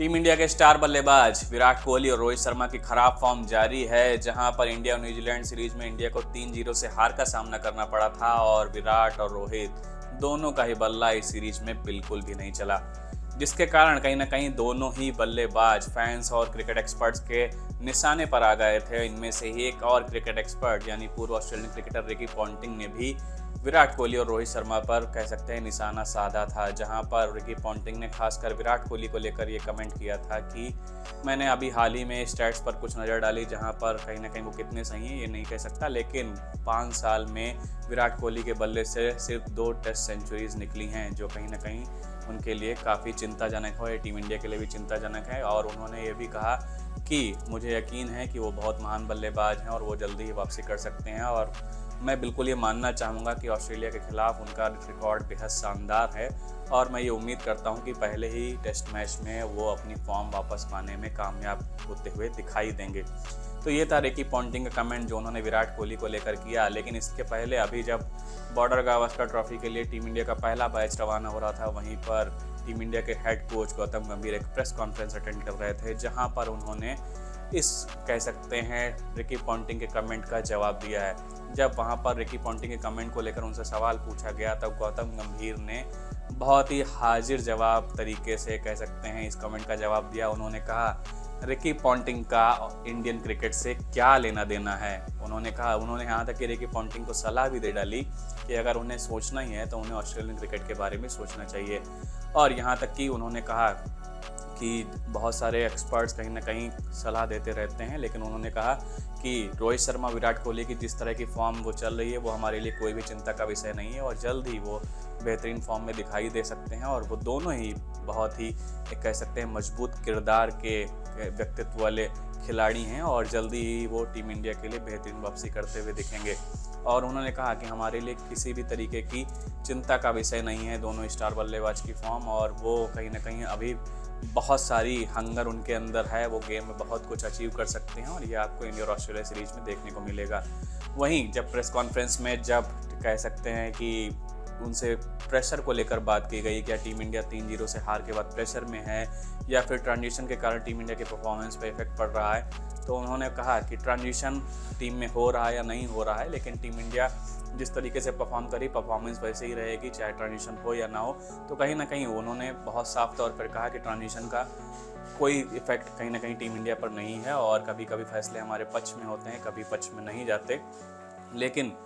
Team India के star बल्लेबाज विराट कोहली और रोहित शर्मा की खराब फॉर्म जारी है, जहां पर इंडिया और न्यूजीलैंड सीरीज में इंडिया को 3-0 से हार का सामना करना पड़ा था और विराट और रोहित दोनों का ही बल्ला इस सीरीज में बिल्कुल भी नहीं चला, जिसके कारण कहीं ना कहीं दोनों ही बल्लेबाज फैंस और क्रिकेट एक्सपर्ट्स के निशाने पर आ गए थे। इनमें से ही एक और क्रिकेट एक्सपर्ट यानी पूर्व ऑस्ट्रेलियन क्रिकेटर रिकी पॉन्टिंग ने भी विराट कोहली और रोहित शर्मा पर कह सकते हैं निशाना साधा था, जहां पर रिकी पॉन्टिंग ने खासकर विराट कोहली को लेकर ये कमेंट किया था कि मैंने अभी हाल ही में स्टैट्स पर कुछ नज़र डाली, जहां पर कहीं ना कहीं वो कितने सही हैं ये नहीं कह सकता, लेकिन 5 साल में विराट कोहली के बल्ले से सिर्फ 2 टेस्ट सेंचुरीज निकली हैं, जो कहीं ना कहीं उनके लिए काफ़ी चिंताजनक है, टीम इंडिया के लिए भी चिंताजनक है। और उन्होंने ये भी कहा कि मुझे यकीन है कि वो बहुत महान बल्लेबाज हैं और वो जल्दी ही वापसी कर सकते हैं, और मैं बिल्कुल ये मानना चाहूँगा कि ऑस्ट्रेलिया के खिलाफ उनका रिकॉर्ड बेहद शानदार है और मैं ये उम्मीद करता हूँ कि पहले ही टेस्ट मैच में वो अपनी फॉर्म वापस पाने में कामयाब होते हुए दिखाई देंगे। तो ये था रिकी पॉन्टिंग का कमेंट जो उन्होंने विराट कोहली को लेकर किया। लेकिन इसके पहले अभी जब बॉर्डर गावस्कर ट्रॉफी के लिए टीम इंडिया का पहला बैच रवाना हो रहा था, वहीं पर टीम इंडिया के हेड कोच गौतम गंभीर एक प्रेस कॉन्फ्रेंस अटेंड कर रहे थे, जहां पर उन्होंने इस कह सकते हैं रिकी पॉन्टिंग के कमेंट का जवाब दिया है। जब वहां पर रिकी पॉन्टिंग के कमेंट को लेकर उनसे सवाल पूछा गया तब गौतम गंभीर ने बहुत ही हाजिर जवाब तरीके से कह सकते हैं इस कमेंट का जवाब दिया। उन्होंने कहा रिकी पॉन्टिंग का इंडियन क्रिकेट से क्या लेना देना है। उन्होंने यहाँ तक कि रिकी पॉन्टिंग को सलाह भी दे डाली कि अगर उन्हें सोचना ही है तो उन्हें ऑस्ट्रेलियन क्रिकेट के बारे में सोचना चाहिए। और यहाँ तक कि उन्होंने कहा कि बहुत सारे एक्सपर्ट्स कहीं ना कहीं सलाह देते रहते हैं, लेकिन उन्होंने कहा कि रोहित शर्मा विराट कोहली की जिस तरह की फॉर्म वो चल रही है वो हमारे लिए कोई भी चिंता का विषय नहीं है और जल्द ही वो बेहतरीन फॉर्म में दिखाई दे सकते हैं, और वो दोनों ही बहुत ही एक कह सकते हैं मजबूत किरदार के व्यक्तित्व वाले खिलाड़ी हैं और जल्दी ही वो टीम इंडिया के लिए बेहतरीन वापसी करते हुए दिखेंगे। और उन्होंने कहा कि हमारे लिए किसी भी तरीके की चिंता का विषय नहीं है दोनों स्टार बल्लेबाज की फॉर्म, और वो कहीं ना कहीं अभी बहुत सारी हंगर उनके अंदर है, वो गेम में बहुत कुछ अचीव कर सकते हैं और ये आपको इंडिया और ऑस्ट्रेलिया सीरीज में देखने को मिलेगा। वहीं जब प्रेस कॉन्फ्रेंस में जब कह सकते हैं कि उनसे प्रेशर को लेकर बात की गई, क्या टीम इंडिया 3-0 से हार के बाद प्रेशर में है या फिर ट्रांजिशन के कारण टीम इंडिया के परफॉर्मेंस पे इफेक्ट पड़ रहा है, तो उन्होंने कहा कि ट्रांजिशन टीम में हो रहा है या नहीं हो रहा है, लेकिन टीम इंडिया जिस तरीके से परफॉर्म करी परफॉर्मेंस वैसे ही रहेगी चाहे ट्रांजिशन हो या ना हो। तो कहीं ना कहीं उन्होंने बहुत साफ तौर पर कहा कि ट्रांजिशन का कोई इफेक्ट कहीं ना कहीं टीम इंडिया पर नहीं है और कभी कभी फैसले हमारे पक्ष में होते हैं, कभी पक्ष में नहीं जाते, लेकिन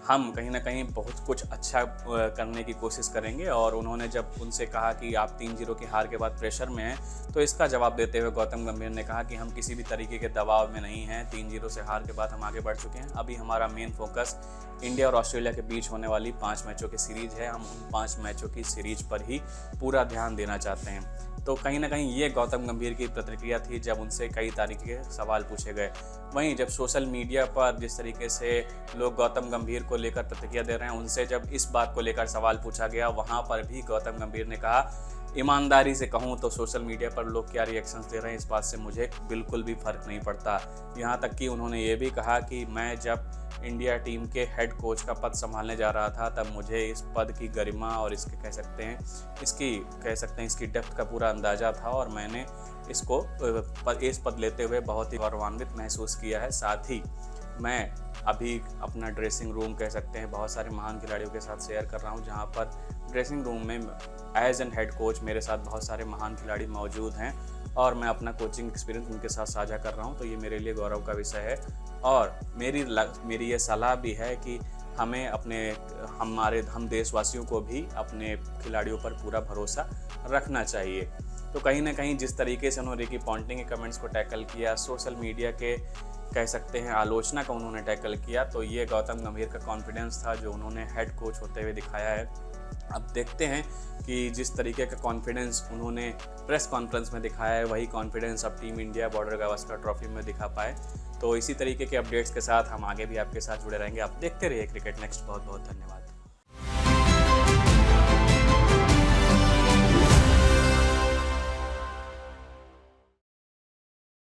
हम कहीं ना कहीं बहुत कुछ अच्छा करने की कोशिश करेंगे। और उन्होंने जब उनसे कहा कि आप 3-0 की हार के बाद प्रेशर में हैं, तो इसका जवाब देते हुए गौतम गंभीर ने कहा कि हम किसी भी तरीके के दबाव में नहीं हैं। 3-0 से हार के बाद हम आगे बढ़ चुके हैं, अभी हमारा मेन फोकस इंडिया और ऑस्ट्रेलिया के बीच होने वाली 5 मैचों की सीरीज है, हम उन 5 मैचों की सीरीज पर ही पूरा ध्यान देना चाहते हैं। तो कहीं ना कहीं ये गौतम गंभीर की प्रतिक्रिया थी जब उनसे कई तरीके के सवाल पूछे गए। वहीं जब सोशल मीडिया पर जिस तरीके से लोग गौतम गंभीर को लेकर प्रतिक्रिया दे रहे हैं, उनसे जब इस बात को लेकर सवाल पूछा गया, वहाँ पर भी गौतम गंभीर ने कहा ईमानदारी से कहूँ तो सोशल मीडिया पर लोग क्या रिएक्शंस दे रहे हैं इस बात से मुझे बिल्कुल भी फ़र्क नहीं पड़ता। यहाँ तक कि उन्होंने ये भी कहा कि मैं जब इंडिया टीम के हेड कोच का पद संभालने जा रहा था तब मुझे इस पद की गरिमा और इसके कह सकते हैं इसकी डेप्थ का पूरा अंदाज़ा था और मैंने इसको इस पद लेते हुए बहुत ही गौरवान्वित महसूस किया है। साथ ही मैं अभी अपना ड्रेसिंग रूम कह सकते हैं बहुत सारे महान खिलाड़ियों के साथ शेयर कर रहा हूं, जहां पर ड्रेसिंग रूम में एज एन हेड कोच मेरे साथ बहुत सारे महान खिलाड़ी मौजूद हैं और मैं अपना कोचिंग एक्सपीरियंस उनके साथ साझा कर रहा हूं, तो ये मेरे लिए गौरव का विषय है। और मेरी ये सलाह भी है कि हमें हम देशवासियों को भी अपने खिलाड़ियों पर पूरा भरोसा रखना चाहिए। तो कहीं ना कहीं जिस तरीके से उन्होंने रिकी पॉन्टिंग के कमेंट्स को टैकल किया, सोशल मीडिया के कह सकते हैं आलोचना का उन्होंने टैकल किया, तो ये गौतम गंभीर का कॉन्फिडेंस था जो उन्होंने हेड कोच होते हुए दिखाया है। अब देखते हैं कि जिस तरीके का कॉन्फिडेंस उन्होंने प्रेस कॉन्फ्रेंस में दिखाया है वही कॉन्फिडेंस अब team India border Gavaskar trophy में दिखा पाए। तो इसी तरीके के अपडेट्स के साथ हम आगे भी आपके साथ जुड़े रहेंगे। आप देखते रहिए क्रिकेट नेक्स्ट। बहुत बहुत धन्यवाद।